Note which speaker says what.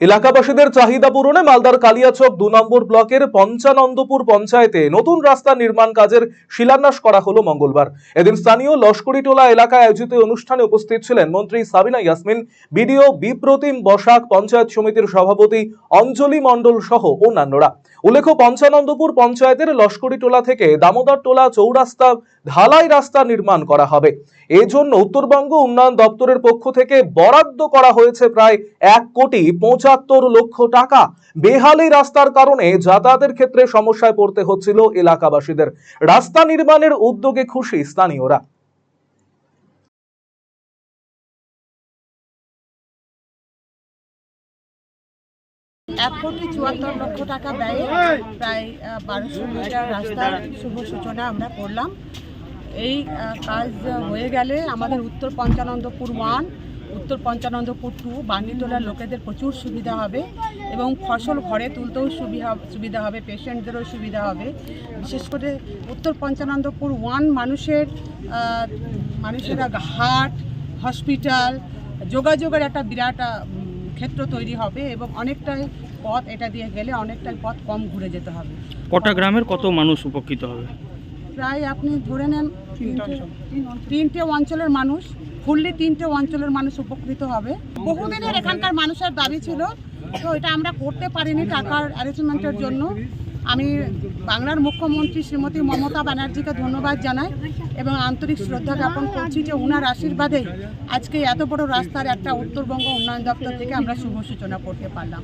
Speaker 1: এলাকাবাসীদের চাহিদা পূরণে মালদার কালিয়াচক ২ নম্বর ব্লকের পঞ্চানন্দপুর পঞ্চায়েতে নতুন রাস্তা নির্মাণ কাজের শিলান্যাস করা হলো মঙ্গলবার। এদিন স্থানীয় লস্করিটোলা এলাকায় আয়োজিত অনুষ্ঠানে উপস্থিত ছিলেন মন্ত্রী সাবিনা ইয়াসমিন, বিডিও বিপ্রতিম বসাক, পঞ্চায়েত সমিতির সভাপতি অঞ্জলি মণ্ডল সহ অন্যান্যরা। উল্লেখ্য, পঞ্চানন্দপুর পঞ্চায়েতের লস্করিটোলা থেকে দামোদরটোলা চৌরাস্তা ঢালাই রাস্তা নির্মাণ করা হবে। এই জন্য উত্তরবঙ্গ উন্নয়ন দপ্তরের পক্ষ থেকে বরাদ্দ করা হয়েছে প্রায় ১,৭৫,০০,০০০ টাকা। বেহালি রাস্তার কারণে যাতায়াতের ক্ষেত্রে সমস্যায় পড়তে হচ্ছিল এলাকাবাসীদের। রাস্তা নির্মাণের উদ্যোগে খুশি স্থানীয়রা।
Speaker 2: ₹১,৭৪,০০,০০০ টাকা ব্যয়ে প্রায় ১২০০ মিটার রাস্তার শুভ সূচনা আমরা করলাম। এই কাজ হয়ে গেলে আমাদের উত্তর পঞ্চানন্দপুর 1, উত্তর পঞ্চানন্দপুর 2, বান্ডিটোলার লোকেদের প্রচুর সুবিধা হবে এবং ফসল ঘরে তুলতেও সুবিধা হবে, পেশেন্টদেরও সুবিধা হবে। বিশেষ করে উত্তর পঞ্চানন্দপুর 1 মানুষেরা হাট, হসপিটাল, যোগাযোগের একটা বিরাট ক্ষেত্র তৈরি হবে এবং অনেকটাই পথ এটা দিয়ে গেলে অনেকটাই পথ কম ঘুরে যেতে হবে।
Speaker 3: কটা গ্রামের কত মানুষ উপকৃত হবে?
Speaker 2: প্রায় আপনি ধরে নেন 3টে অঞ্চলের মানুষ, ফুললি 3টে অঞ্চলের মানুষ উপকৃত হবে। বহুদিনের এখানকার মানুষের দাবি ছিল, তো এটা আমরা করতে পারিনি টাকার অ্যারেঞ্জমেন্টের জন্য। আমি বাংলার মুখ্যমন্ত্রী শ্রীমতী মমতা ব্যানার্জিকে ধন্যবাদ জানাই এবং আন্তরিক শ্রদ্ধা জ্ঞাপন করছি যে ওনার আশীর্বাদে আজকে এত বড় রাস্তার একটা উত্তরবঙ্গ উন্নয়ন দপ্তর থেকে আমরা শুভ সূচনা করতে পারলাম।